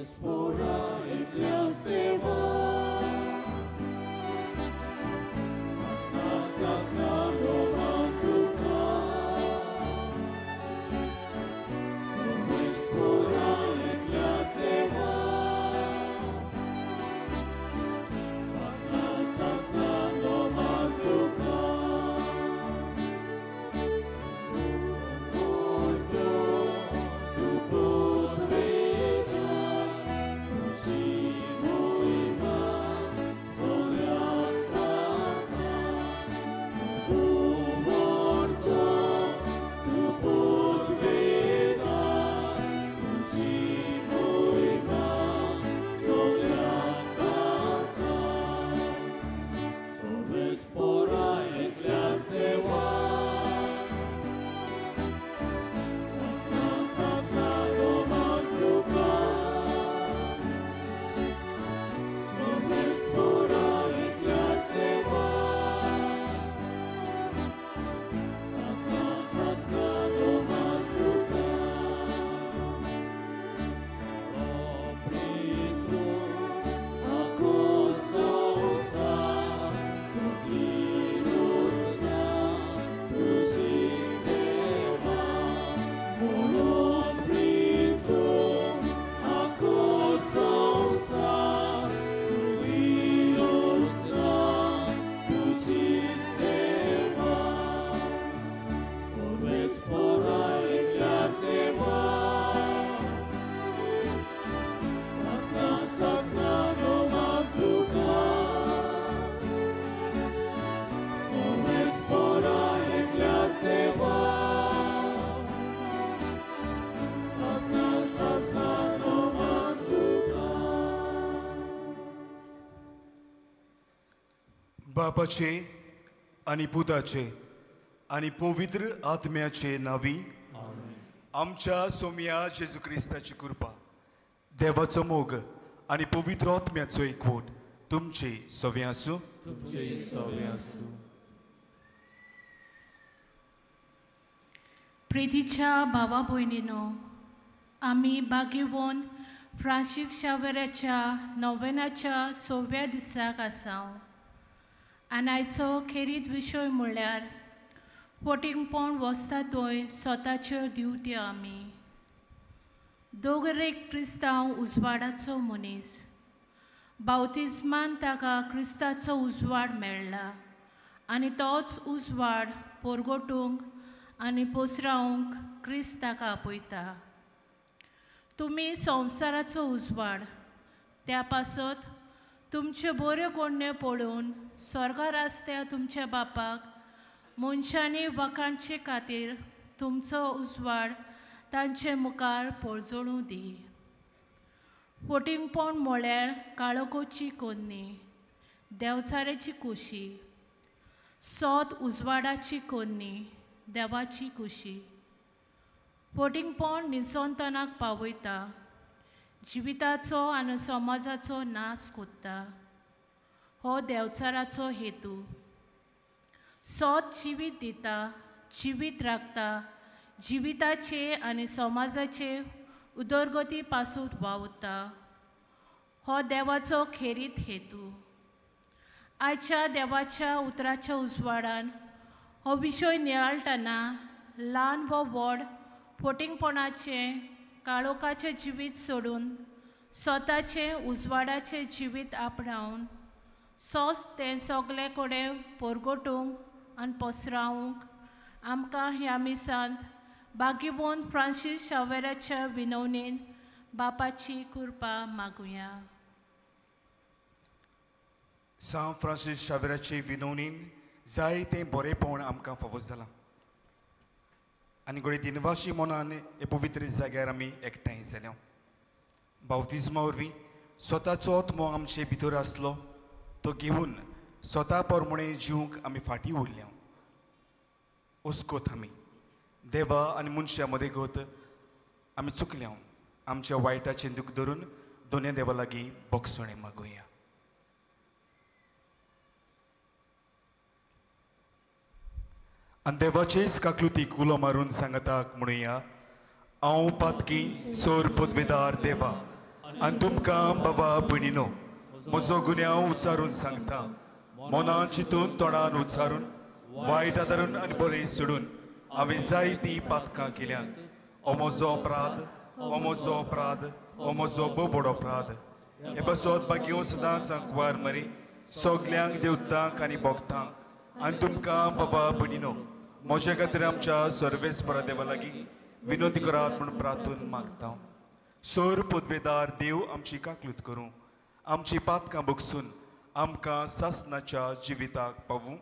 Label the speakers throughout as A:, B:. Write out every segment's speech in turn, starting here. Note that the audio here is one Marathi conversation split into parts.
A: Espora Ecclesiava Sasna Domanduka So Espora Ecclesiava Sasna Domanduka Ordo
B: बापाचे आणि पुताचे आणि पवित्र आत्म्याचे नावी आमच्या सोम्या जेजू ख्रिस्ताची कृपा देवाचो मोग आणि पवित्र आत्म्याचो एकवट तुमचे सगळे आसूं.
C: प्रितीच्या भावा भयणीनो, आमी भाग्यवान फ्रांसीस शावेराच्या नोवेनाच्या 6व्या दिसाक आसां आनी आयचो खेरीत विशय म्हणल्यार फटिंगपण वसता थंय स्वताच्यो दिवट्यो आमी. दोगरेक क्रिस्तांव उजवाडाचो मनीस. बावतिस्मान ताका क्रिस्ताचो उजवाड मेळ्ळा आनी तोच उजवाड पोरगोटूंक आनी पोसरावंक क्रिस्त ताका आपयता. तुमी संवसाराचो उजवाड, त्या पासत तुमच्यो बऱ्यो कोण्ण्यो पळोवन स्वर्गार आसत्या तुमच्या बापाक मनशांनी वखाणचे खातीर तुमचो उजवाड तांचे मुखार पळजोळूं दी. फटिंगपण म्हळ्यार काळोखोची कोन्नी, देवचारेची कुशी. सोत उजवाडाची कोन्नी, देवाची कुशी. फटिंगपण निसंतनाक पावयता, जिविताचो आनी समाजाचो नाश कोत्ता. हो देवचाराचो हेतू. सोत जिवीत दिता, जिवीत राखता, जिविताचे आनी समाजाचे उदरगती पासून वावुरता. हो देवाचो खेरीत हेतू. आयच्या देवाच्या उतराच्या उजवाडान हो विशय नियाळटना ल्हान व व्हड फटिंगपणाचें काळोखाचें जिवीत सोडून स्वताचें उजवाडाचें जिवीत आपणावन सोंस तें सगळे कडेन परगटूंक आनी पसरावंक आमकां ह्या मिसांत भाग्यवान फ्रांसीस शावेराच्या विनवणेन बापाची कृपा मागुया.
B: सांत फ्रांसीस शावेराचे विनवणेन जायतें बरेंपण आमकां फावो जालां आनी घडये दिनवाशी मनान हे पवित्र जाग्यार आमी एकठांय जाल्या. बावतिस्मा वरवीं स्वताचो आत्मो आमचे भितर आसलो तो घेवन स्वता प्रमाणे जिवंक आमी फाटीं उरल्या. हुस्कोत आमी देवा आनी मनशा मदें गत आमी चुकल्या. आमच्या वायटाचें दूख धरून दोनूय देवा लागीं बोगसणे मागुया. आनी देवाचेच काकलुतीक उलो मारून सांगताक म्हणुया, हांव पातकी सोर पदवेदार देवा आनी तुमकां बाबा भयणीनो म्हजो गुन्यांव उच्चारून सांगता मनान चिंतून तोंडान उच्चारून वायट आदारून आनी बरें सोडून हांवें जायतीं पातकां केल्यात हो म्हजो अपराध हो म्हजो अपराध हो म्हजो व्हड अपराध हे बसत बागयो सदांच अंकवार मरी सगल्यांक देवतांक आनी भोगतांक आनी तुमकां बाबा भयणीनो म्हजे खातीर आमच्या सर्वेस्परा देवा लागीं विनोदी करात म्हूण प्रार्थून मागता सर पदवेदार देव आमची काकलूत करूं आमची पातकां भोगसून आमकां सासनाच्या जिविताक पावूं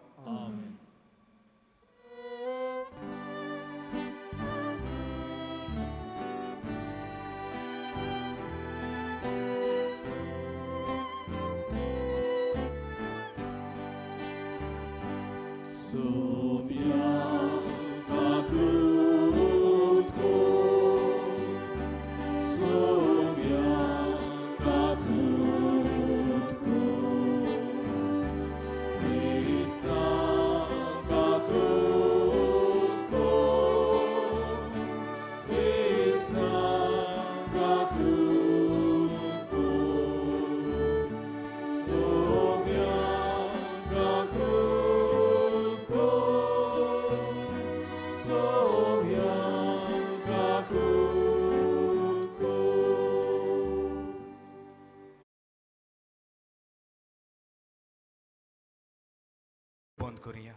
B: बंद करुया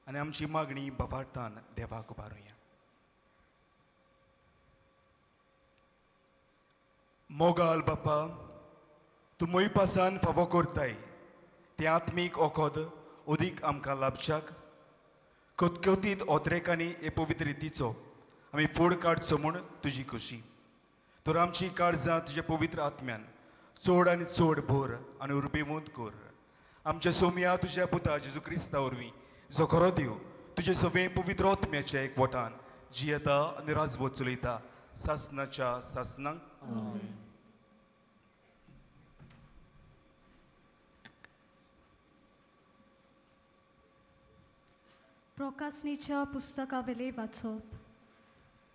B: आनी आमची मागणी बबाटान देवाक उबारुया मोगाल बापा तूं मोई पासान फावो करताय ते आत्मीक ओखद उदीक आमकां लाभशाक कोतकोतीत ओत्रेकांनी हे पवित्र रितीचो आमी फूड काडचो म्हूण तुजी खुशी तर आमची काळजां तुज्या पवित्र आत्म्यान चड आनी चड भर आनी उर्बेवूंत कर आमच्या सोम्या तुज्या पुता जेजू क्रिस्ता वरवीं जो खरो देव तुजे सगळे पवित्र आत्म्याच्या एकवटान जियेता आनी राजवत चलयता सासनाच्या सासनांक
D: प्रकाशनीच्या पुस्तका वेले वाचप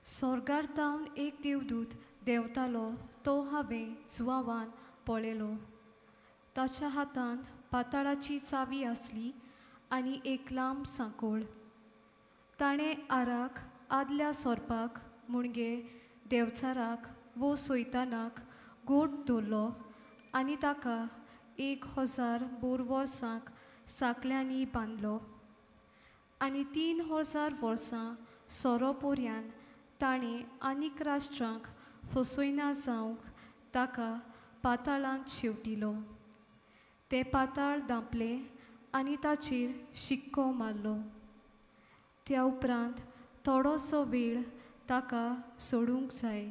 D: स्वर्गार तावन एक देवदूत देंवतालो तो हांवें जुवावान पळयलो ताच्या हातांत पाताळाची चावी आसली आनी एक लांब सांकोळ ताणें आराक आदल्या सोरपाक मुणगे देवचाराक वो सोयतानाक गोट दवरलो आनी ताका 1000 बोर वर्सांक साकल्यांनी बांदलो आनी 3000 वर्सां सोरो पोरयान ताणें आनीक राष्ट्रांक फसयना जावंक ताका पाताळांत शेवटिलो ते पाताळ धांपले आनी ताचेर शिक्को मारलो त्या उपरांत थोडोसो वेळ ताका सोडूंक जाय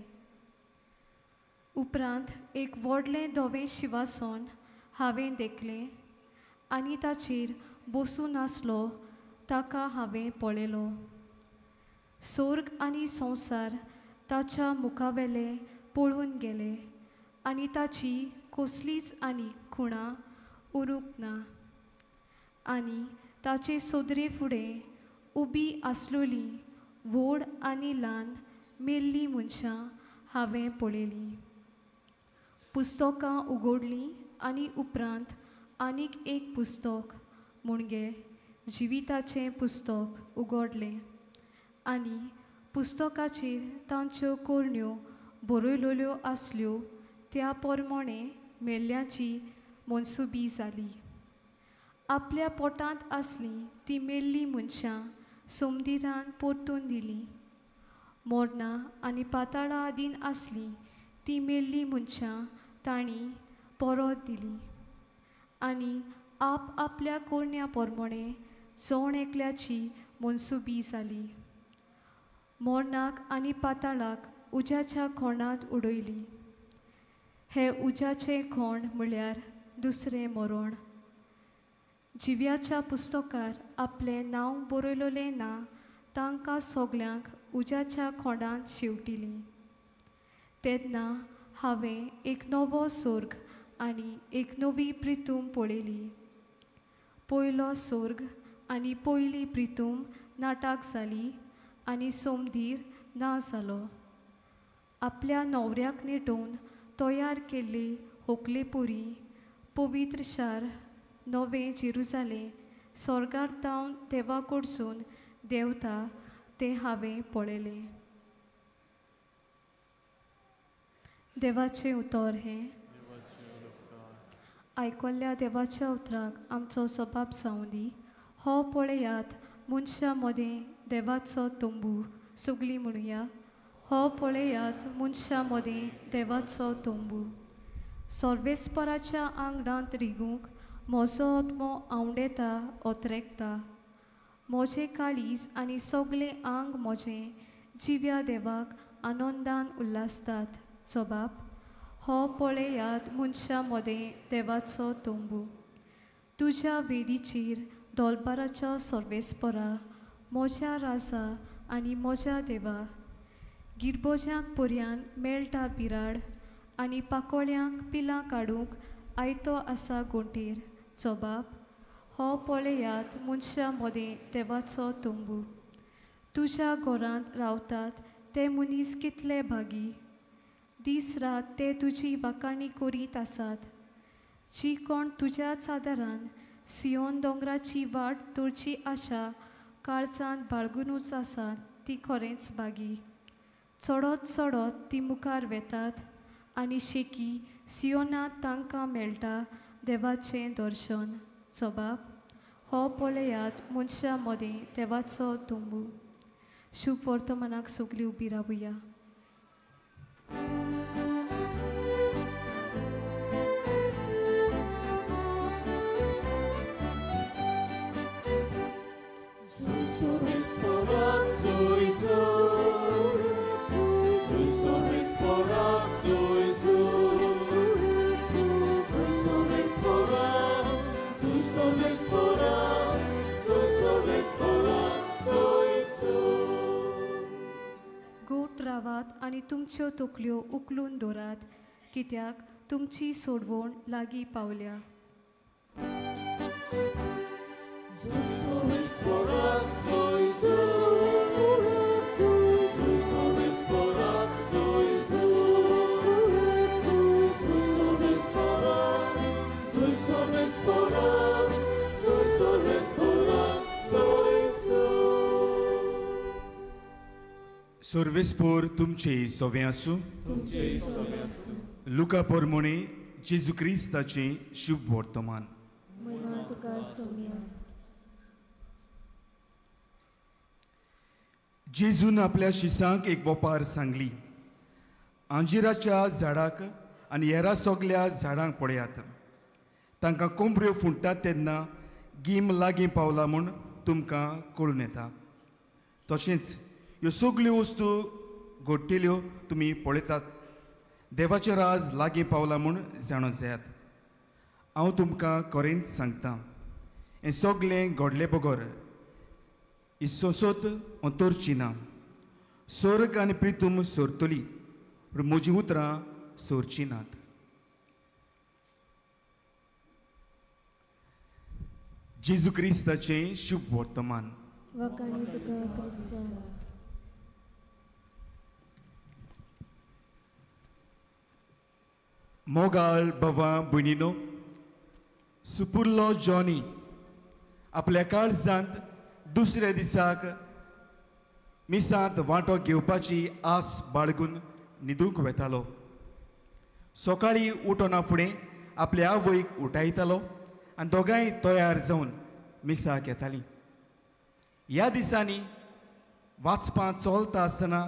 D: उपरांत एक व्हडलें धवें शिवासन हांवें देखलें आनी ताचेर बसून आसलो ताका हांवें पळयलो स्वर्ग आनी संवसार ताच्या मुखावेले पळून गेले आनी ताची कसलीच आनी खुणां उरूंक ना आनी ताचे सोदरे फुडें उबी आसलोलीं व्हड आनी ल्हान मेल्लीं मनशां हांवें पळयलीं पुस्तकां उगडलीं आनी उपरांत आनीक एक पुस्तक मुणगे जिविताचें पुस्तक उगडलें आनी पुस्तकाचेर तांच्यो कोरण्यो बरयलोल्यो आसल्यो त्या प्रमाणे मेल्ल्यांची मनसुबी जाली आपल्या पोटांत आसलीं ती मेल्लीं मनशां सोमदिरान परतून दिलीं मोरणां आनी पाताळा आदीन आसलीं ती मेल्लीं मनशां तांणी परत दिलीं आनी आपल्या कोरण्या प्रमाणे जोण एकल्याची मनसुबी जाली मोरणाक आनी पाताळाक उज्याच्या खोणांत उडयली हे उज्याचें खोण म्हळ्यार दुसरें मरण जिव्याच्या पुस्तकार आपलें नांव बरयलोलें ना तांकां सगल्यांक उज्याच्या खोंडांत शेवटिलीं तेन्ना हांवें एक नवो स्वर्ग आनी एक नवी प्रितूम पळयली पयलो स्वर्ग आनी पयली प्रितूम नाटाक जाली आनी सोमदीर ना जालो आपल्या न्हवऱ्याक नेटोवन तयार केल्ली होकलेपुरी पवित्र शार नवे जेरुसालेम स्वर्गांतावन देवा कडसून देंवता तें हांवें पळयलें. देवाचें उतर हें. आयकल्ल्या देवाच्या उतराक आमचो सबाब जावं दी. हो पळयात मनशा मदें देवाचो तंबू सगळीं म्हणुया. हो पळयात मनशा मदें देवाचो तंबू. सर्वेस्पराच्या आंगणांत रिगूंक म्हजो आत्मो आवंडेता ओतरेकता. म्हजें काळीज आनी सगळें आंग म्हजें जिव्या देवाक आनंदान उल्हासतात. सबाब, हो पळयात मनशा मदें देवाचो तंबू. तुज्या वेदीचेर दोलबाराच्या सर्वेस्परा म्हज्या राजा आनी म्हज्या देवा. गिरबोज्यांक पर्यान मेळटा बिराड आनी पाकोळ्यांक पिलां काडूंक आयतो आसा गोंटेर. सबाब, हो पळयात मनशा मदें देवाचो तंबू. तुज्या घरांत रावतात ते मनीस कितले भागी. दीस रात ते तुजी वाखाणी करीत आसात. जी कोण तुज्या चादरान सियोन दोंगराची वाट धरची आशा काळजांत बाळगूनच आसात ती खरेंच भागी. चडत चडत ती मुखार वेतात आनी शेकी सियोनांत तांकां मेळटा देवाचें दर्शन. सबाब, हो पळयात मनशा मदें देवाचो तंबू. शुभ वर्तमानाक सगळीं उबी रावुया. गोट रावात आनी तुमच्यो तकल्यो उखलून दवरात कित्याक तुमची सोडवण लागीं पावल्या.
B: सर्वेस्पोर तुमचे सोवे आसूं. लुका पोरमोणे जेजू क्रिस्ताचें शुभ वर्तमान. जेजून आपल्या शिसांक एक वपार सांगली. आंजिराच्या झाडाक आनी हेरा सगल्या झाडांक पळयात. तांकां कोंबऱ्यो फुंटात तेन्ना गीम लागीं पावला म्हूण तुमकां कळून येता. तशेंच ह्यो सगल्यो वस्तू घडटिल्यो तुमी पळयतात. देवाचें राज लागीं पावला म्हूण जाणो जायात. हांव तुमकां खरेंच सांगतां, हें सगलें घडले बगर ही सोंसत अंतरची ना. स्वर्ग आनी प्रितूम सोरतली पूण म्हजीं उतरां सोरचीं नात. जेजू क्रिस्ताचें शुभ वर्तमान. मोगाळ भवा भयणीनो, सुपुर्लो जॉनी आपल्या काळजांत दुसऱ्या दिसाक मिसांत वांटो घेवपाची आस बाळगून न्हिदूंक वेतालो. सकाळीं उठोना फुडें आपल्या आवयक उठयतालो आनी दोगांय तयार जावन मिसाक येतालीं. ह्या दिसांनी वाचपां चलता आसतना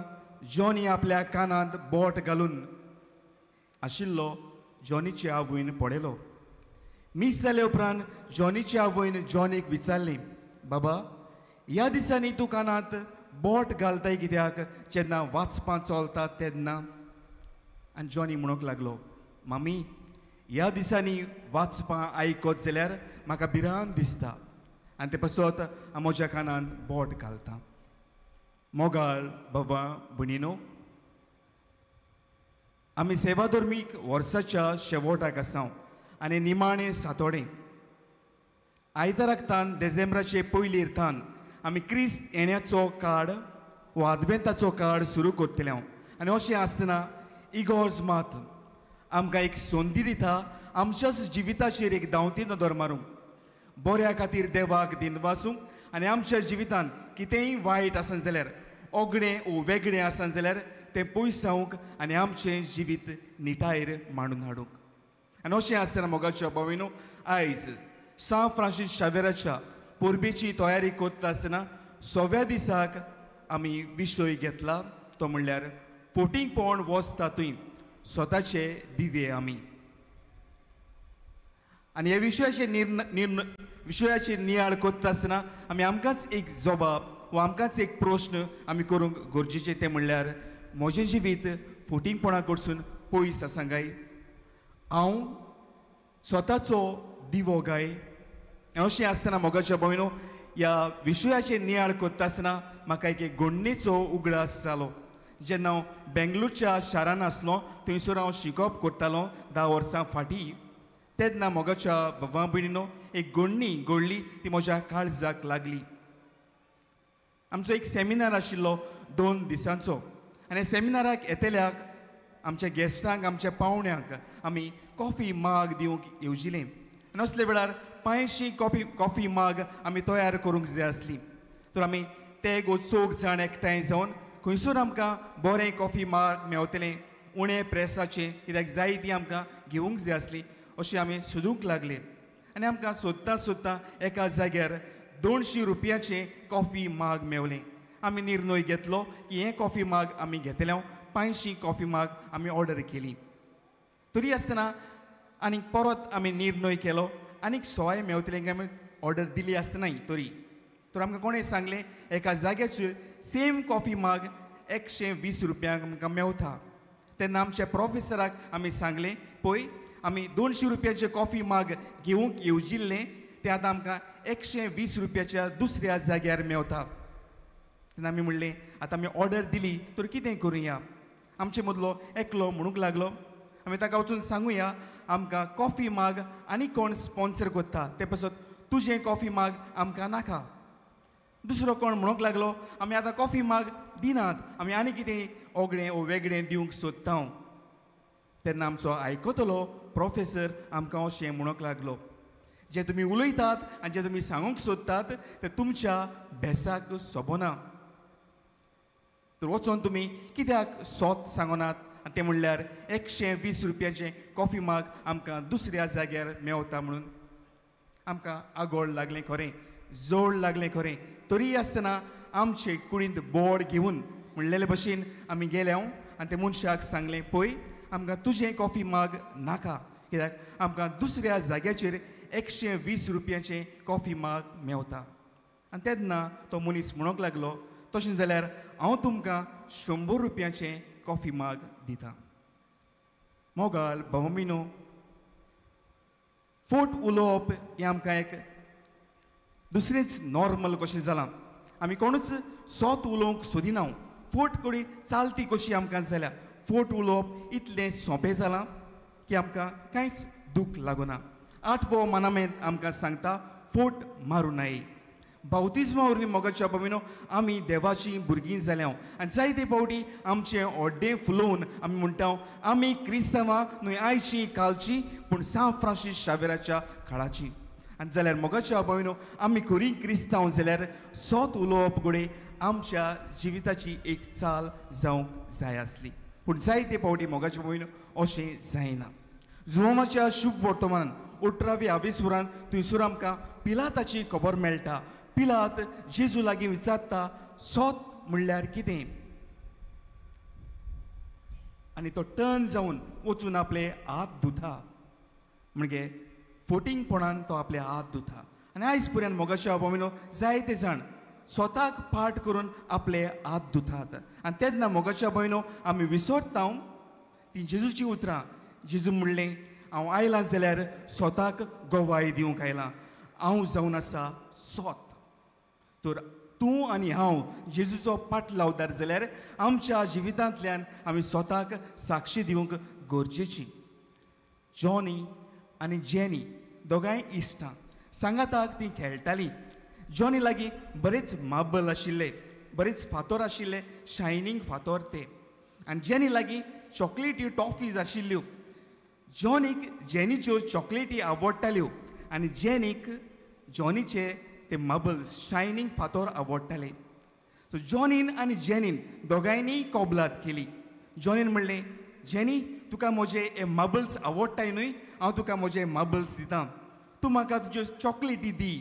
B: जॉनी आपल्या कानांत बोट घालून आशिल्लो जॉनीचे आवयन पळयलो. मिस जाले उपरांत जॉनीचे आवयन जॉनीक विचारलें, बाबा, ह्या दिसांनी तूं कानांत बोट घालताय कित्याक जेन्ना वाचपां चलता तेन्ना? आनी जॉनी म्हणूंक लागलो, मामी, ह्या दिसांनी वाचपां आयकत जाल्यार म्हाका भिरांत दिसता आनी ते पासत हांव म्हज्या कानांत बोट घालतां. मोगाळ भवा भयणीनो, आमी सेवाधर्मीक वर्साच्या शेवटाक आसां आनी निमाणें सातोडें. आयताराकतान डिसेंबराचे पयलीं इर्तान आमी क्रिस्त येण्याचो काळ वो आदवेंताचो काळ सुरू करतले. आनी अशें आसतना इगोर्ज मात आमकां एक संदी दिता आमच्याच जिविताचेर एक दांवती नदर मारूंक, बऱ्या खातीर देवाक दिनवासूंक आनी आमच्या जिवितांत कितेंय वायट आसन जाल्यार, ओगणें वो वेगळें आसन जाल्यार तें पयस जावंक आनी आमचें जिवीत निटायेर मांडून हाडूंक. आनी अशें आसतना मोगाच्या भावांनो, आयज सान फ्रांसीस शावेराच्या परबेची तयारी करता आसतना 6व्या दिसाक आमी विशय घेतला, तो म्हणल्यार फोटींगपण वच तातूंय स्वताचे दिवे आमी. आनी ह्या विशयाचेर नियाळ करता आसतना आमी आमकांच एक जबाब वा आमकांच एक प्रश्न आमी करूंक गरजेचें, तें म्हणल्यार म्हजें जिवीत फोटींगपणा कडसून पयस आसा काय, हांव स्वताचो दिवो काय. अशें आसतना मोगाच्या भावांनो, ह्या विशयाचेर नियाळ करता आसतना म्हाका एक घडणेचो उगडास जालो. जेन्ना हांव बेंगलोरच्या शारान आसलो, थंयसर हांव शिकप करतालो 10 वर्सां फाटीं, तेन्ना मोगाच्या भावा भयणीनो एक घडणी घडली, ती म्हज्या काळजाक लागली. आमचो एक सेमिनार आशिल्लो 2 दिसांचो, आनी सेमिनाराक येतल्याक आमच्या गेस्टांक, आमच्या पावण्यांक आमी कॉफी माग दिवंक येवजिलें. आनी असले वेळार 500 कॉफी माग आमी तयार करूंक जाय आसली. तर आमी ते 4 जाण एकठांय जावन खंयसर आमकां बरें कॉफी माग मेवतलें, उणें प्रेसाचें, कित्याक जाय ती आमकां घेवंक जाय आसली. अशें आमी सोदूंक लागले आनी आमकां सोदतां सोदतां एका जाग्यार 200 रुपयाचें कॉफी माग मेवलें. आमी निर्णय घेतलो की हें कॉफी माग आमी घेतले. 500 कॉफी माग आमी ऑर्डर केली. तरी आसतना आनीक परत आमी निर्णय केलो आनीक 100 मेवतलें काय आमी ऑर्डर दिली आसतनाय तरी. तर आमकां कोणें सांगलें एका जाग्याचेर सेम कॉफी माग 120 रुपयांक आमकां मेवता. तेन्ना आमच्या प्रोफेसराक आमी सांगलें, पळय आमी 200 रुपयाचें कॉफी माग घेवंक येवजिल्लें, तें आतां आमकां 120 रुपयाच्या दुसऱ्या जाग्यार मेवता. तेन्ना आमी म्हणलें आतां आमी ऑर्डर दिली तर कितें करुया. आमचे मदलो एकलो म्हणूंक लागलो, आमी ताका वचून सांगुया आमकां कॉफी माग आनी कोण स्पॉन्सर करता ते पासत तुजें कॉफी माग आमकां नाका. दुसरो कोण म्हणूंक लागलो, आमी आतां कॉफी माग दिनात, आमी आनी कितें ओगणें वो वेगळें दिवंक सोदता. तेन्ना आमचो आयकतलो प्रोफेसर आमकां अशें म्हणूंक लागलो, जें तुमी उलयतात आनी जें तुमी सांगूंक सोदतात तें तुमच्या भेसाक सोबना. तर वचोन तुमी कित्याक सोत सांगनात. आनी तें म्हणल्यार 120 रुपयाचें कॉफी माग आमकां दुसऱ्या जाग्यार मेवता म्हणून. आमकां आगोड लागलें खरें, जोड लागलें खरें. तरी आसतना आमचे कुडींत बोर्ड घेवन म्हणलेले भशेन आमी गेले आनी त्या मनशाक सांगलें, पळय आमकां तुजें कॉफी माग नाका, कित्याक आमकां दुसऱ्या जाग्याचेर 120 रुपयाचें कॉफी माग मेवता. आनी तेन्ना तो मनीस म्हणूंक लागलो, तशें जाल्यार हांव तुमकां 100 रुपयाचें कॉफी माग दिता. मोगाल भावमिनो, फोट उलोवप हें आमकां एक दुसरेंच नॉर्मल कशें जालां. आमी कोणूच सोत उलोवंक सोदिना. फोट कडी चालती कशी आमकां जाल्या. फोट उलोवप इतलें सोंपें जालां की आमकां कांयच दूख लागना. 8वो मानामेंत आमकां सांगता फोट मारूं नये. बावतिजमा वरवीं मोगाच्या भावांनो आमी देवाचीं भुरगीं जाल्या आनी जायते फावटी आमचें ओड्डें फुलोवन आमी म्हणटा आमी क्रिस्तांवां न्हय आयचीं कालचीं पूण सान फ्रांसीस शावेराच्या काळाचीं. आनी जाल्यार मोगाच्या भावांनो आमी खरीं क्रिस्तांव जाल्यार सोत उलोवप घोडे आमच्या जिविताची एक चाल जावंक जाय आसली. पूण जायते फावटी मोगाच्या भावांनो अशें जायना. जुवामाच्या शुभ वर्तमानान 18व्या आवेसुरान थंयसर आमकां पिलाताची खबर मेळटा. पिलात जेजू लागीं विचारता सोत म्हणल्यार कितें. आनी तो टर्न जावन वचून आपले हात धुता. म्हणजे फोटींगपणान तो आपले हात धुता. आनी आयज पर्यंत मोगाच्या भावांनो जायते जाण स्वताक पाठ करून आपले हात धुतात. आनी तेन्ना मोगाच्या भावांनो आमी विसरता ती जेजूची उतरां. जेजू म्हणलें हांव आयलां जाल्यार स्वताक गोवाय दिवंक आयलां. हांव जावन आसा सोत. तर तूं आनी हांव जेजूचो पाट लावदार जाल्यार आमच्या जिवितांतल्यान आमी स्वताक साक्षी दिवंक गरजेची. जॉनी आनी जेनी दोगांय इश्टां सांगाताक तीं खेळटालीं. जॉनी लागीं बरेच मार्बल आशिल्ले, बरेच फातर आशिल्ले, शायनींग फातर ते. आनी जेनी लागीं चॉकलेटी टॉफीज आशिल्ल्यो. जॉनीक जेनीच्यो चॉकलेटी आवडटाल्यो आनी जेनीक जॉनीचे ते माबल्स शायनींग फातोर आवडटाले. सो जॉनीन आनी जेनीन दोगांयनी कबलात केली. जॉनीन म्हणलें, जेनी तुका म्हजे हे माबल्स आवडटाय न्हय, हांव तुका म्हजे माबल्स दितां, तूं म्हाका तुज्यो चॉकलेटी दी.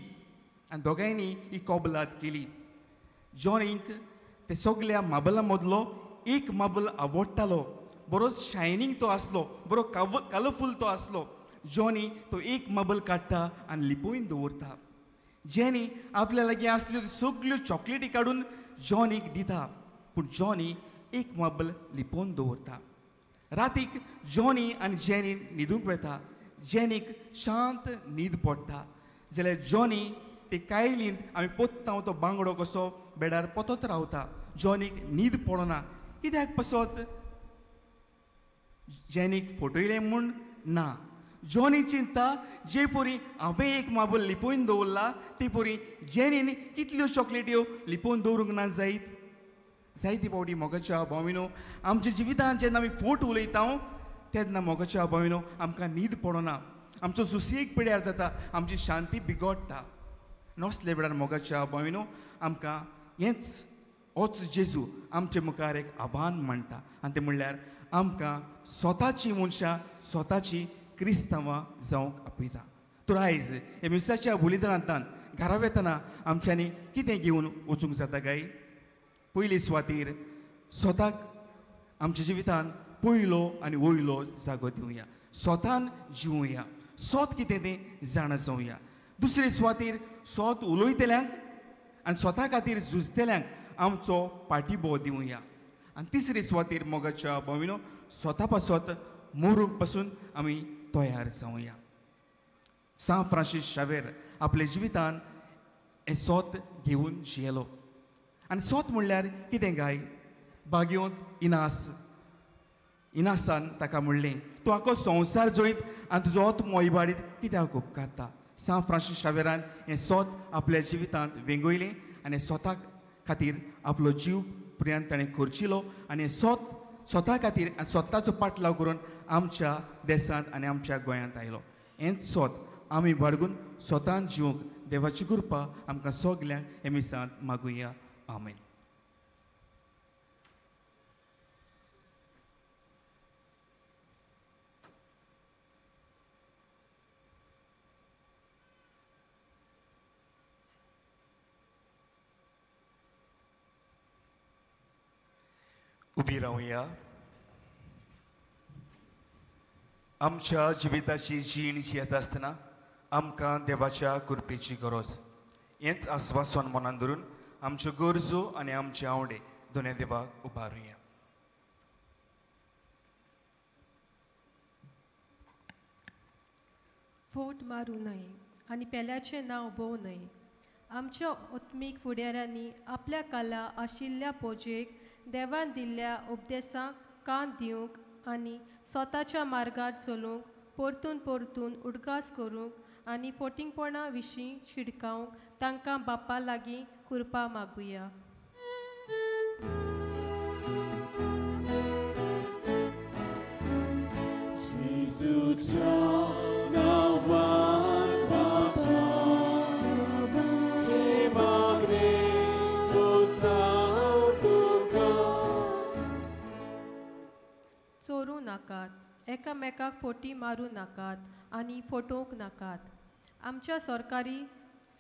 B: आनी दोगांयनी ही कबलात केली. जॉनीक ते सगळ्या माबलां मदलो एक माबल आवडटालो. बरो शायनींग तो आसलो, बरो कलरफूल तो आसलो. जॉनी तो एक माबल काडटा आनी लिपोवन दवरता. जेनी आपल्या लागीं आसल्यो सगळ्यो चॉकलेटी काडून जॉनीक दिता, पूण जॉनी एक माबल लिपोवन दवरता. रातीक जॉनी आनी जेनी न्हिदूंक वेता. जेनीक शांत न्हीद पडटा जाल्यार जॉनी ते कायलींत आमी पोत्ता तो बांगडो कसो बेडार पोतोत रावता. जॉनीक न्हीद पडना. कित्याक पासत? जेनीक फटयलें म्हूण ना. जॉनी चिंता, जे पोरी हांवें एक माबल लिपोवन दवरला ते पोरी जेनीन कितल्यो चॉकलेट्यो लिपोवन दवरूंक ना जायत. जायती फावटी मोगाच्या भाविनो, आमच्या जिवितांत जेन्ना आमी फोट उलयता तेन्ना मोगाच्या भाविनो आमकां न्हीद पडना. आमचो सुसेग पिड्यार जाता, आमची शांती बिगडटा. नसले वेळार मोगाच्या भाविनो आमकां होच जेजू आमचे मुखार एक आव्हान मांडटा, आनी ते म्हणल्यार आमकां स्वताची मनशां, स्वताची क्रिस्तांवां जावंक आपयता. तर आयज हे मिसाच्या बुलिदानांतल्यान घरा वेतना आमच्यांनी कितें घेवन वचूंक जाता काय? पयली सुवातेर स्वताक आमच्या जिवितांत पयलो आनी वयलो जागो दिवया. स्वतान जिवुया, स्वत कितें तें जाणा जावया. दुसरे सुवातेर स्वत उलयतल्यांक आनी स्वता खातीर झुजतल्यांक आमचो पाठिंबो दिवया. आनी तिसरे सुवातेर मोगाच्या भाविनो स्वता पासत मरूंक पासून आमी तयार जावया. सान फ्रांसीस शावेर आपल्या जिवितांत हें स्वत घेवन जियेलो. आनी स्वत म्हणल्यार कितें काय? बागयोंत इनासान ताका म्हणलें, तूं आख्खो संवसार जळीत आनी तुजो ओत मोयबाडीत कित्याक उपकारता? सान फ्रांसीस शावेरान हें स्वत आपल्या जिवितांत वेंगयलें आनी स्वता खातीर आपलो जीव पर्यंत ताणें खर्चिलो. आनी स्वता खातीर आनी स्वताचो पाटलाव करून आमच्या देशांत आनी आमच्या गोंयांत आयलो. हेंच स्वत आमी बाळगून स्वतान जिवंक देवाची कृपा आमकां सगल्यांक हे मिसांत मागुया. आमेन. उबी रावया. आमच्या जिविताची जीण जियेता आसतना आमकां देवाच्या कृपेची गरज. हेंच आस्वासन मनान धरून आमच्यो गरजो आनी आमचे आवडे दोनूय देवाक उबारुया.
E: फोट मारूं न्हय आनी पेल्याचें नांव भोव न्हय. आमच्या ओत्मीक फुडाऱ्यांनी आपल्या कला आशिल्ल्या पोजेक देवान दिल्ल्या उपदेशांक कान दिवंक आनी स्वताच्या मार्गार चलूंक परतून परतून उडगास करूंक आनी फोटिंगपणा विशीं शिडकावंक तांकां बापा लागीं कृपा मागुया.
A: जेजूच्या नांवान बापा, हे मागणे कोत्ता तुका.
E: चोरूं नाकात, एकामेकाक फोटी मारूं नाकात आनी फोटोवंक नाकात. आमच्या सरकारी,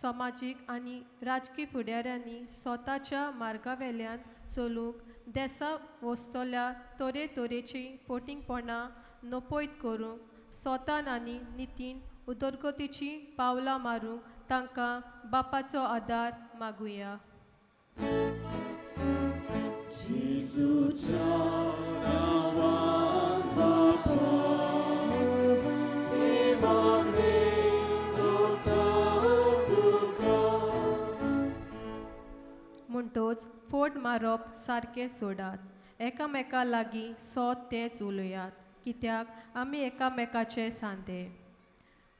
E: समाजीक आनी राजकीय फुडाऱ्यांनी स्वताच्या मार्गावेल्यान चलूंक देसा वस्तल्या तरेतरेची फोटिंगपणां नपयत करूंक स्वतान आनी नितीन उदरगतीची पावलां मारूंक तांकां बापाचो आदार मागुया.
A: जेजूच्या नांवान बापा, हे मागणे कोत्ता तुका.
E: म्हणटोच फोट मारप सारकें सोडात. एकामेका लागीं सोत तेंच उलयात, कित्याक आमी एकामेकाचे सांदे.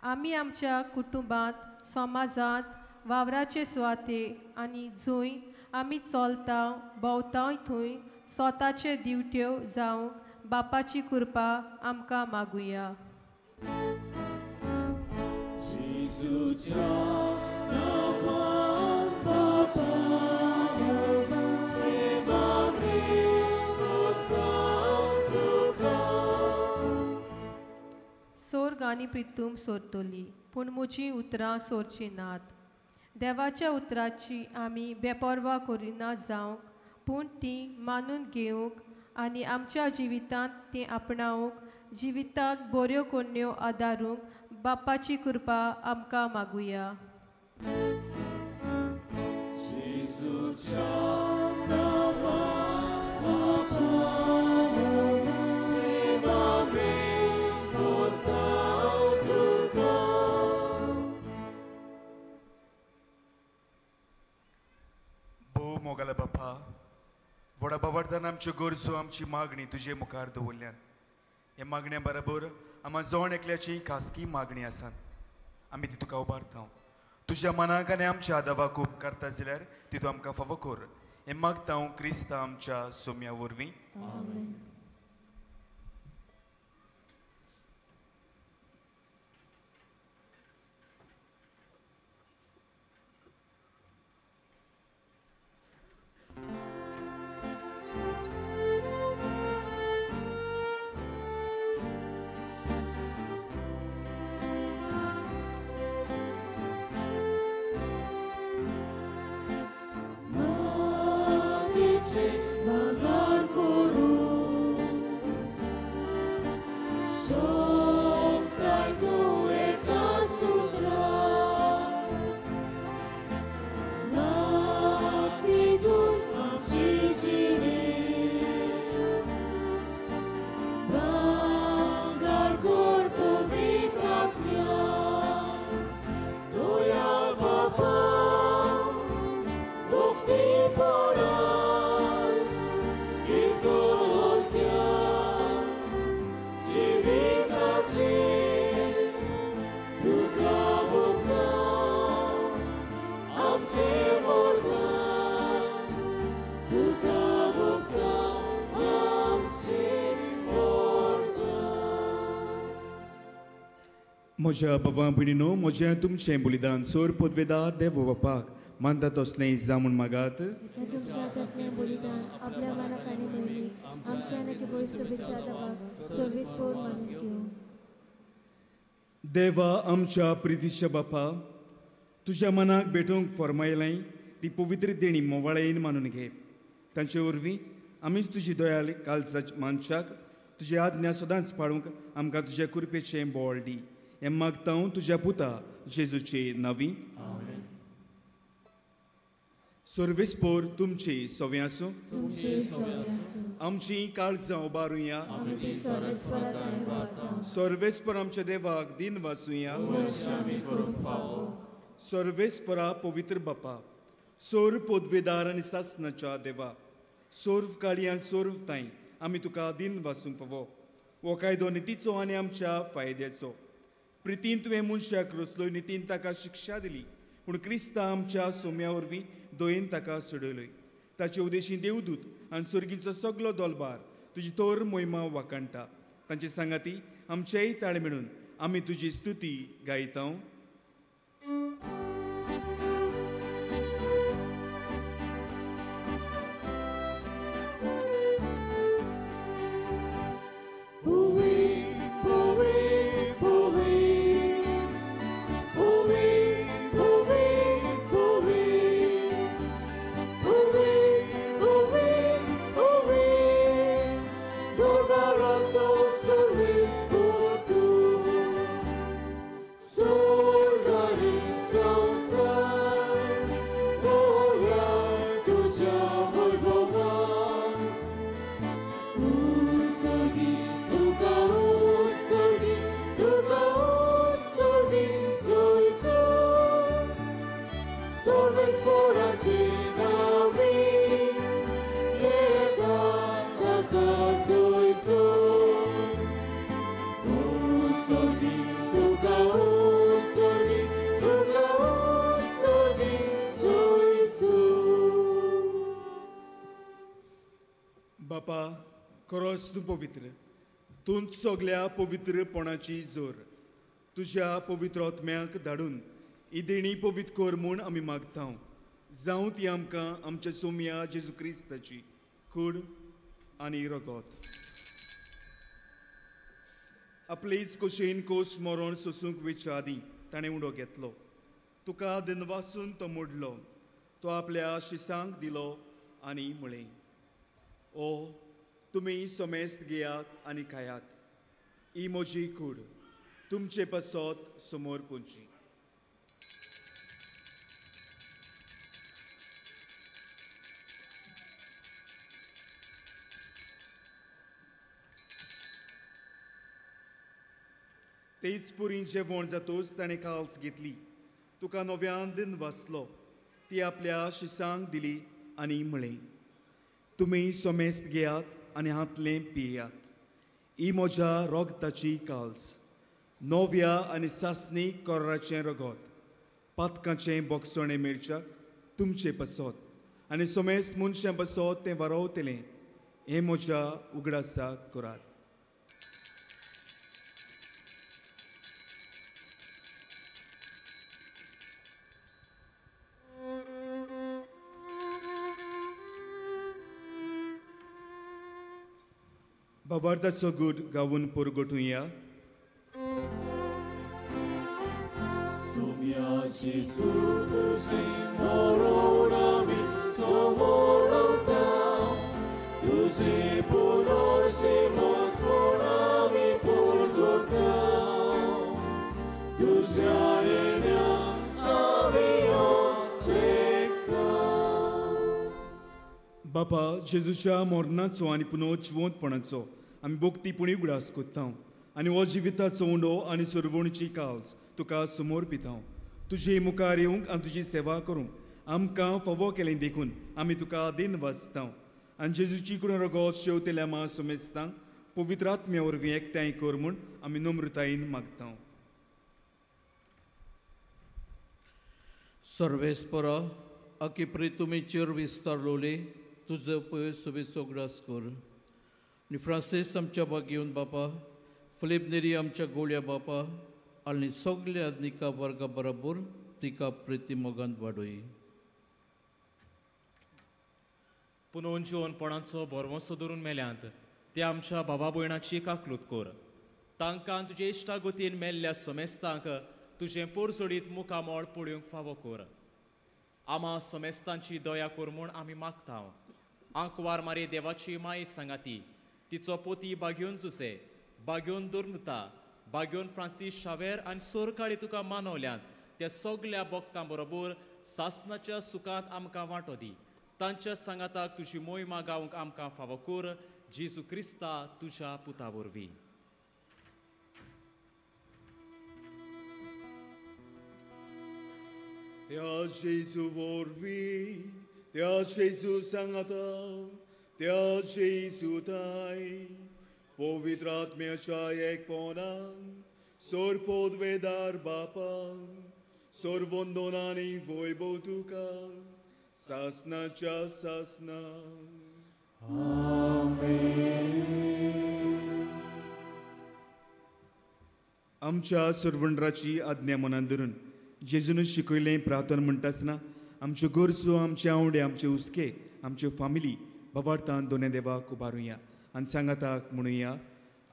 E: आमी आमच्या कुटुंबांत, समाजांत, वावराचे सुवाते आनी जंय आमी चलता भोंवता थंय स्वताचे दिवट्यो जावंक बापाची कृपा आमकां मागुया.
A: Jesucia nawan Bapa nawan Imamri Kotau Tukau
E: सोर्ग आनी प्रितूम सोरतोली पूण म्हजीं उतरां सोरचीं नात देवाच्या उतराची आमी बेपरवा करिना जावंक पूण तीं मानून घेवंक आनी आमच्या जिवितांत तीं आपणावंक जिवितांत बऱ्यो कोण्यो आदारूंक बापाची कृपा आमकां मागुया
A: Jesucia nawan Bapa nawan Imamri Kotau Tukau
B: भोव मोगाला बापा व्हडा बावरदान आमच्यो गरजो आमची मागणी तुजे मुखार दवरल्यान हे मागण्या बरोबर आम्हा जोण एकल्याची खासगी मागणी आसात आमी ती तुका उबारता तुज्या मनाक आनी आमच्या आदावाक उपकारता जाल्यार ती तूं आमकां फावो कर हे मागता हांव क्रिस्त आमच्या सोम्या वरवीं
A: Matice magar koru Softai tu ekat sutra Matidun ciciri Banggar korpo vitaknya Doya Bapa Bukti poran Gigolnya Civitaci Duka bukta Amce vorga Duka bukta Amce vorga
B: म्हज्या भावां भयणीनो म्हजें तुमचें बलिदान सोर पदवेदार देव बापाक मानता तसलें जावून मागात
F: हे तुमच्या हातांतलें बलिदान आपल्या मनाक आनी मयलीक आमच्या नकी वैसवेच्या देवाक सर्वेस्वर मानून घेवं
B: देवा आमच्या प्रितीच्या बापा तुज्या मनाक भेटोवंक फरमायलें ती पवित्र देणी मोवाळेन मानून घे तांचे वरवीं आमीच तुजी दयाल कालच्या मनशाक तुजी आज्ञा सदांच पाळूंक आमकां तुज्या कृपेचें बोळ दी हें मागता हांव तुज्या पुता जेजूचे नांवी सर्वेस्पोर तुमची सव्या आसूं
F: तुमचे सव्यासूं
B: आमची काळजां उबारुया
F: आमी ती सर्वेस्वरांत वावरता
B: सर्वेस्पर आमच्या देवाक दिन वाचुया
F: आमी करूंक फावो
B: सर्वेस्परा पवित्र बापा सोर पदवेदार आनी सासनाच्या देवा सोर्व काळी आनी सोर्व ताई आमी तुका दिन वाचूंक फावो हो कायदो नितीचो आनी आमच्या फायद्याचो प्रितीन तुवें मनशाक रचलोय नितीन ताका शिक्षा दिली पूण क्रिस्ता आमच्या सोम्या वरवीं दोयेन ताका सोडयलोय ताचे उदेशी देवदूत आनी सर्गीचो सगलो दोलबार तुजी तोर मोहिमा वाकाणटा तांचे सांगाती आमचेय ताळे मेळून आमी तुजी स्तुती गायता बापा खरोच तूं पवित्र तूंच सगल्या पवित्रपणाची जोर तुज्या पवित्र आत्म्याक धाडून ही देणी पवित्र कर म्हूण आमी मागता जावं ती आमकां आमच्या सोम्या जेजू क्रिस्ताची कूड आनी रगत आपलेच कोशेन कोश मरण सोसूंक वेच्या आदीं ताणें उडो घेतलो तुका दिनवासून तो मोडलो तो आपल्या शिसांक दिलो आनी म्हळें ओ तुमी सोमेस्त घेयात आनी खायात ही म्हजी कूड तुमचे पासत समोर पोंची तेच पुरी जेवण जातोच ताणें काल्स घेतली तुका नव्यान दिन वाचलो ती आपल्या शिसांक दिली आनी म्हळें तुमी सोमेस्त घेयात आनी हातलें पियेयात ही म्हज्या रोगताची काल्स नव्या आनी सासणी कोर्राचें रगत पातकाचें बोगसोणें मेळच्याक तुमचे पासत आनी सोमेस्त मनशां पासत तें वारोवतलें हें म्हज्या उगडासाक करात बाबार्दाचो गूड गावून परगटुया
A: सोम्याची सुतुशी मरण आमी समोर रावता तुझे पुनर्जीवन कोण आमी परगटा तुझ्या येण्याक आमी तेंकता
B: बापा जेजूच्या मरणाचो आनी पुनर्जिवंतपणाचो आमी भोक्तीपणी उगडास कोत्ता आनी हो जिविताचो उंडो आनी सरवणीची काल्स तुका समोर पिता तुजे मुखार येवंक आनी तुजी सेवा करूंक आमकां फावो केलें देखून आमी तुका दिन वाचता आनी जेजूची कुण रगत शेवतेल्या मा सोमेस्तांक पवित्र आत्म्या वरवीं एकठांय कर म्हूण आमी नम्रतायेन मागता
G: सर्वेस्परा अकिप्री तुमी चेर विस्तारलोले तुजो पय सुबेचो ग्रास कर आनी फ्रांसीस आमच्या बागेवन बापा फिलीप नेरी आमच्या गोळ्या बापा आनी सगल्या आदनिका वर्गा बरोबर तिका प्रिती मोगान वाडोय
H: पुनर्जीवनपणाचो बरवंसो धरून मेल्यांत ते आमच्या बाबा भयणाची काकलूत कर तांकां तुजे इश्टा गतीन मेल्ल्या सोमेस्तांक तुजें पोरसोडीत मुखामोळ पळोवंक फावो कर आमा सोमेस्तांची दया कर म्हूण आमी मागता आंकवार मारे देवाची माई सांगाती तिचो पोती बागेवन जुसे बागेवन दुर्नता बागेवन फ्रांसीस शावेर आनी सोरकाळी तुका मानवल्यान त्या सगल्या भक्तां बरोबर सासणाच्या सुखांत आमकां वांटो दी तांच्या सांगाताक तुजी मोहिमा गावंक आमकां फावो कर जेजू क्रिस्ता तुज्या पुता वरवीं
B: त्या जेजू वरवीं त्या जेजू सांगाता त्या जेजू ताय पवित्र आत्म्याच्या एकपणान सोरपोद वेदार बापाक सोरवंदनांनी वैभव तुका सासनाच्या सासना आमच्या सुरवंडराची आज्ञा मनान धरून जेजून शिकयलें प्रार्थना म्हणटा आसतना आमच्यो गरजो आमचे आवडे आमचे हुस्के आमच्यो फामिली बाबार्थान दोनूय देवाक उबारुया आनी सांगाताक म्हणुया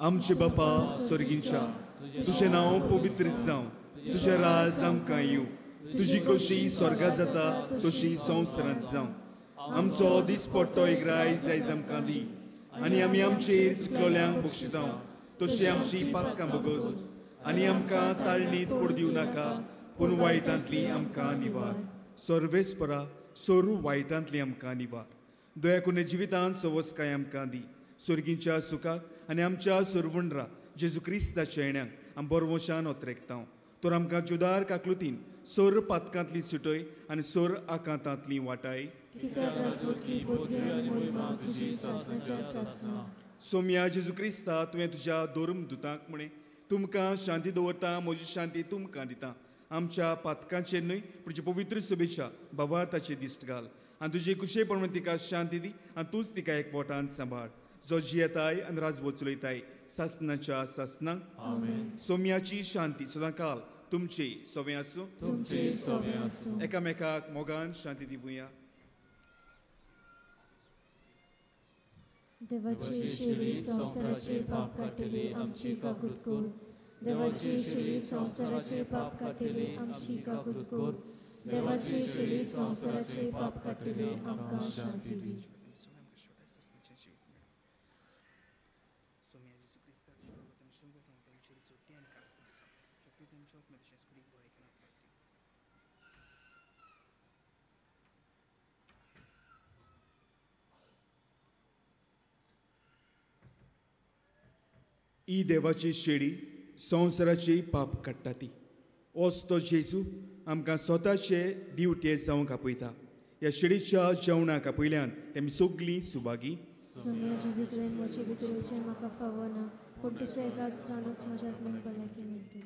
B: आमचे बापा स्वर्गीच्या तुजें नांव पवित्र जावं तुजें राज आमकां येवं तुजी कशी स्वर्गांत जाता तशी संवसारांत जावं आमचो दिसपट्टो एक रायज आयज आमकां दी आनी आमी आमचेर चिकलोल्यांक बक्षिता तशी आमची पातकां बगस आनी आमकां ताळणीत पडदिव नाका पूण वायटांतली आमकां निवार सर्वेस्परा सोरू वायटांतली आमकां निवार दया करून जिवितांत सवस्काय आमकां दी स्वर्गीच्या सुखाक आनी आमच्या सुरवंडरा जेजू क्रिस्ताच्या येण्याक आमी बरवशान ओतरेकता तर आमकां जुदार काकलुतीन सोर पातकांतली सुटय आनी सोर आकांतांतली वाटाय सोम्या जेजू क्रिस्ता तुवें तुज्या धर्म दुतांक म्हणे तुमकां शांती दवरता म्हजी शांती तुमकां दिता आमच्या पातकांचेर न्हय तुजे पवित्र सभेच्या भावार्थाचे दिश्ट घाल आनी तुजे कुशे प्रमाणे तिका शांती दी आनी तूंच तिका एकवटान सांबाळ जो जियेताय आनी राजवो चलयताय सासनाच्या सासनांक सोम्याची शांती सदां काल
I: तुमची सवय आसूं
A: तुमची सवय आसूं
I: एकामेकाक मोगान शांती दिवया
F: देवाची शिडी संसाराचे पाप काटिली आमची काकूत कोर देवाची शिडी संसाराचे पाप काटिली आमची काकूत कोर देवाची शिडी संसाराचे पाप काटिली आमकां शांती दी
I: ही देवाची शेडी संवसाराची पाप काडटा ती होच तो जेजू आमकां स्वताचे दिवटे जावंक आपयता ह्या शेडीच्या जेवणाक आपयल्यान तेमी सगलीं सुभागी
F: सोन्या जेजूतल्यान म्हजे भितरचें म्हाका फावो ना पूण तुज्या एकाच रानूच म्हज्या आत्म्याक भलायकी मेळटली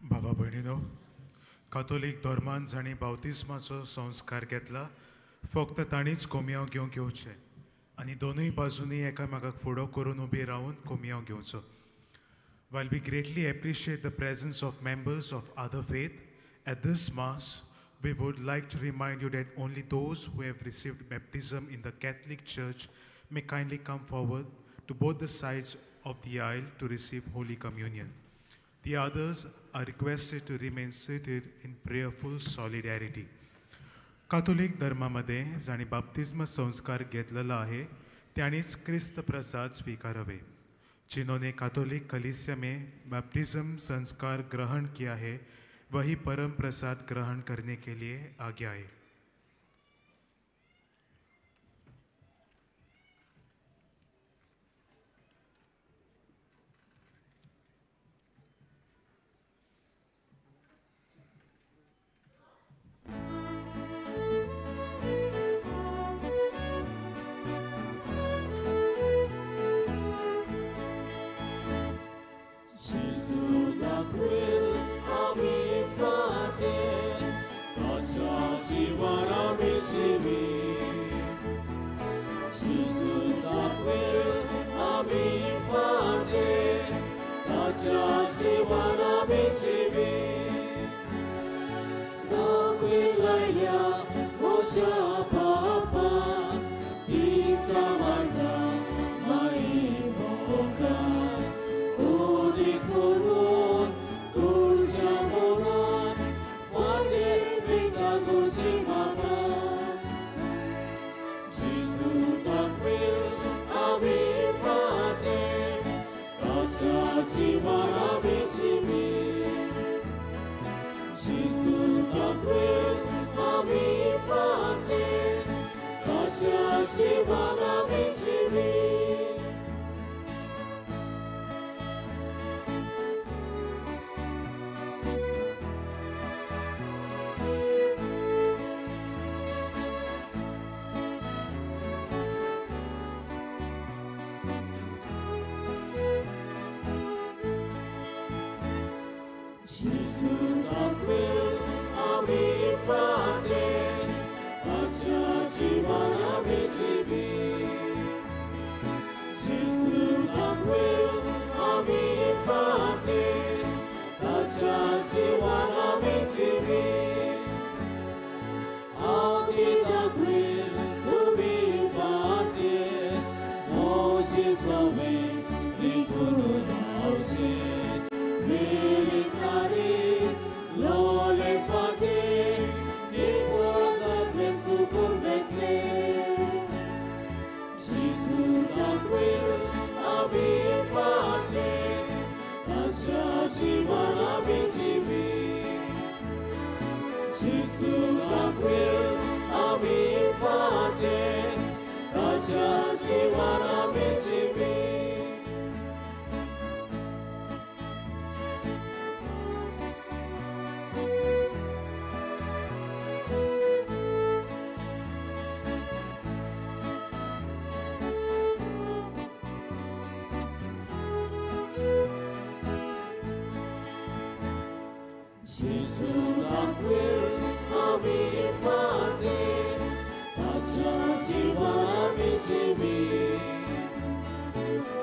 J: बाबा भयणीनो कातोलीक धर्मान जाणी बावतिस्माचो संस्कार घेतला फक्त ताणीच कोमयाव घेवंक येवचें आनी दोनूय बाजूनी एकामेकाक फुडो करून उबी रावन कोमयाव घेवचो While we greatly appreciate the presence of members of other faith, at this Mass, we would like to remind you that only those who have received baptism in the Catholic Church may kindly come forward to both the sides of the aisle to receive Holy Communion. The others are requested to remain seated in prayerful solidarity. कातोलिक धर्मामध्ये जाणी बाप्तिस्म संस्कार घेतलेला आहे त्यानेच क्रिस्त प्रसाद स्वीकारावे जिन्होंने कैथोलिक कलीसिया में बैप्टिज्म संस्कार ग्रहण किया है वही परम प्रसाद ग्रहण करने के लिए आगे आए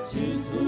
A: Jesus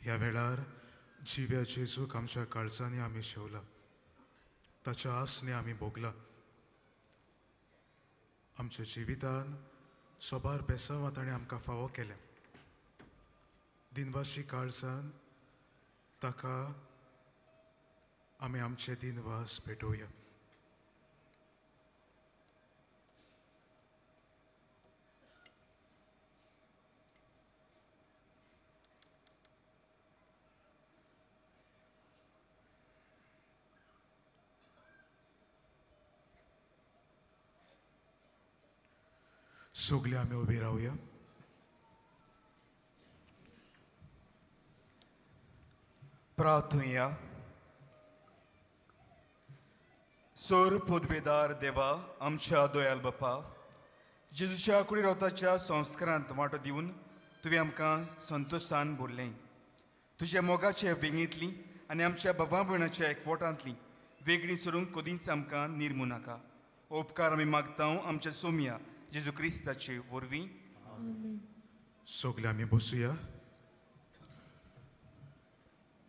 J: ह्या वेळार जिव्या जेजूक आमच्या काळजांनी आमी शेवला, ताच्या आसने आमी भोगला. आमच्या जिवितान सोबार बेसांवां ताणें आमकां फावो केलें. दिनवाशी काळजान ताका आमी आमचे दिनवास भेटोवया. सगळे आमी उबी रावया.
B: प्रार्थुया. सोर पदवेदार देवा, आमच्या दोयाल बापा, जेजूच्या कुडी रावताच्या संस्कारांत वांटो दिवन तुवें आमकां संतोशान भरलें. तुज्या मोगाचे वेंगेंतली आनी आमच्या भावां भयणाच्या एकवटांतली वेगळी सोडूंक कदींच आमकां निर्मू नाका. उपकार आमी मागता आमच्या सोम्या जेजू क्रिस्ताचे वरवीं.
J: सगळे आमी बसूया.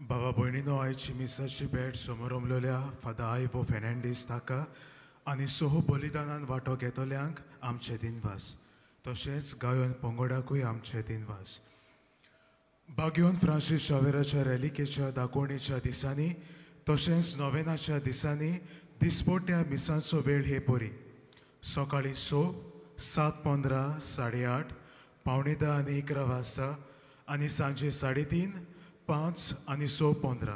J: बाबा भयणीनो, आयची मिसाची भेट समोर उमलोल्या फादर आयवो फेर्नांडीस ताका आनी सोहो बलिदानान वांटो घेतल्यांक आमचे दिनवास, तशेंच गायोन पंगडाकूय आमचे दिनवास. बागयोन फ्रांसीस शावेराच्या रॅलिकेच्या दाखोवणेच्या दिसांनी तशेंच नोवेनाच्या दिसांनी दिसपट्ट्या मिसांचो वेळ हे परी. सकाळी 7:15, 8:30, 9:45 आनी 11 वाजता आनी सांजे 3:30, 5 आनी 6:15.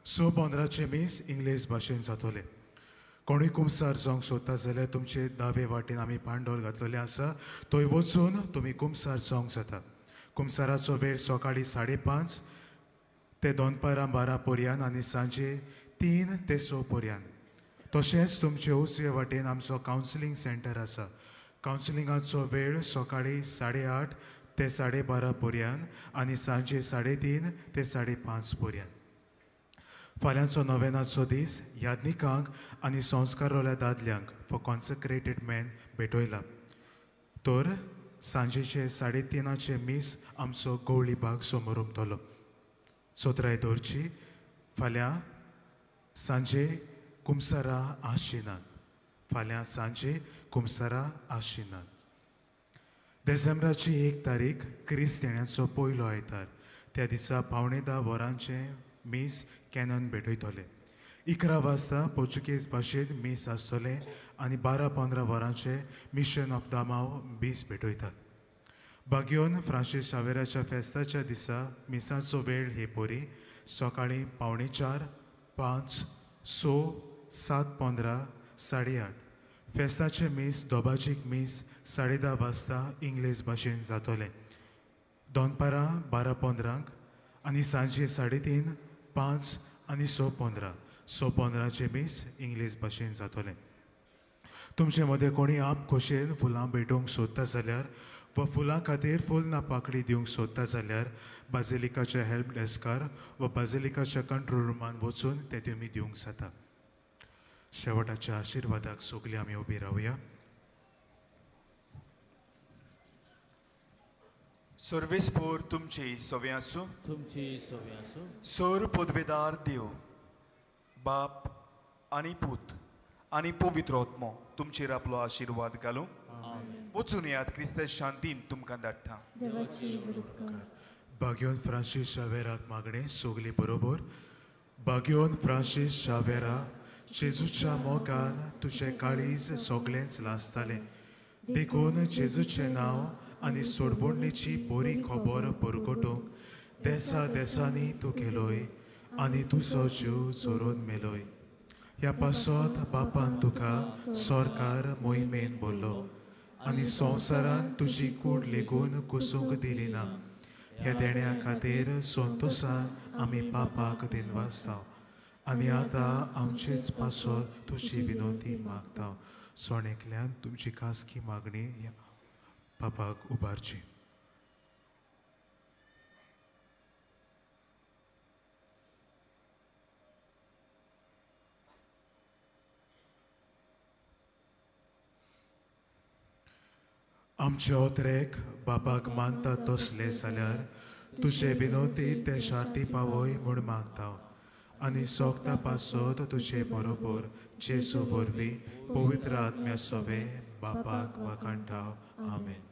J: 6:15चे मीस इंग्लीश भाशेन जातले. कोणूय कुमसार जावंक सोदता जाल्यार तुमचे दावे वाटेन आमी पांडोल घातलेले आसा, थंय वचून तुमी कुमसार जावंक जाता. कुमसाराचो वेळ सकाळी 5:30 ते दनपारां 12 पर्यंत आनी सांजे 3 ते 6 पर्यंत. तशेंच तुमचे उजवे वाटेन आमचो कावन्सिलींग सेंटर आसा. कावन्सिलिंगाचो वेळ सकाळी 8:30 ते 12:30 पर्यंत आनी सांजे 3:30 ते 5:30 पर्यंत. फाल्यांचो नोवेनाचो दीस याज्ञिकांक आनी संस्कारवल्या दादल्यांक फॉर कॉन्सक्रेटेड मॅन भेटयला. तर सांजेचे 3:30चे मीस आमचो गवळी बाग समोर उमतलो. सोत्राय दवरची. फाल्यां सांजे कुमसारा आशिनात फाल्यां सांजे कुमसारा आशिनात डिसेंबराची 1 तारीख क्रिस्त येण्याचो पयलो आयतार त्या दिसा 9:15 वरांचे मीस कॅनन भेटयतले 11 वाजता पोर्चुगीज भाशेंत मीस आसतले आनी 12-15 वरांचे मिशन ऑफ दामाव बीस भेटयतात बागयोन फ्रांसीस शावेराच्या फेस्ताच्या दिसा मिसाचो वेळ हे पोरी सकाळीं 4:45, 5, 6, 7:15, 8:30 फेस्ताचे मीस दोबाजीक मीस 10:30 वाजता इंग्लीश भाशेन जातोले दोनपारां 12:15 आनी सांजे 3:30, 5 आनी 6:15 6:15चे मीस इंग्लीश भाशेन जातोले तुमचे मदें कोणी आप खोशेन फुलां भेटोवंक सोदता जाल्यार वा फुलां खातीर फूल ना पाकळी दिवंक सोदता जाल्यार बाजिलिकाच्या हेल्प डेस्कार वा बाजिलिकाच्या कंट्रोल रुमान वचून ते तुमी दिवंक जाता शेवटाच्या आशिर्वादाक सगळीं आमी उबी रावया
B: सर्वेस्पोर तुमची सोवे आसूं
A: तुमची सोवे आसूं
B: सोर पदवेदार देव बाप आनी पूत आनी पवित्र आत्मो तुमचेर आपलो आशिर्वाद घालूं वचून येयात क्रिस्त शांतीन तुमकां धाडटा
J: बागयोन फ्रांसीस शावेराक मागणें सगळीं बरोबर बागयोन फ्रांसीस शावेरा जेजूच्या मोगान तुजें काळीज सगळेंच लासतालें देखून जेजूचें नांव आनी सोडवणेची बरी खबर परगटूंक देसा देसांनी तूं गेलोय आनी तुजो जीव चोरून मेलोय ह्या पासत बापान तुका सरकार मोहिमेन बोल्लो आनी संवसारान तुजी कूड लेगून कुसूंक दिली ना ह्या देण्या खातीर संतोशान आमी पापाक दिनवासता आनी आतां आमचेच पासत तुजी विनंती मागता सोणेकल्यान तुमची खासगी मागणी ह्या पापाक उबारची आमचे ओतरेक बापाक मानता तसले जाल्यार तुजे विनोती ते शांती पावय म्हूण मागता आनी सोगता पासत तुजे बरोबर जेजू वरवीं पवित्र आत्म्या सोवे बापाक वाखाणटा आमेन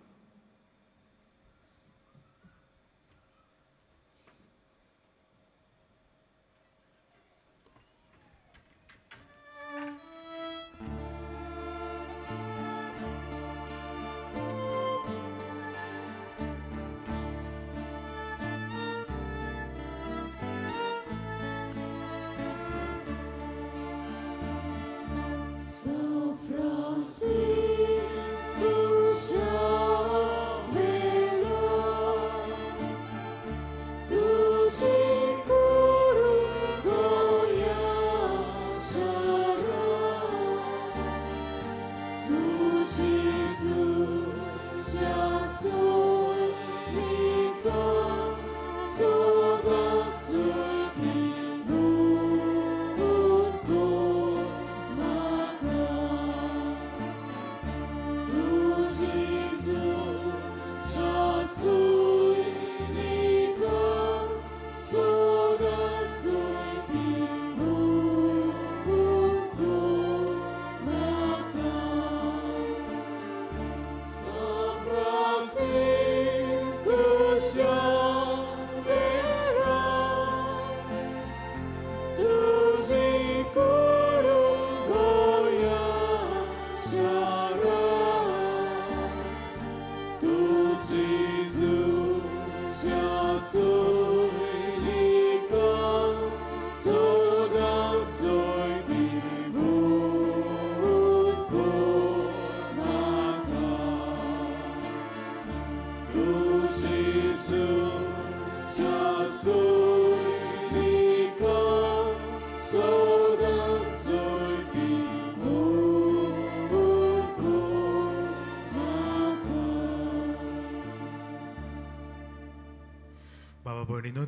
J: बाबा भयणीनो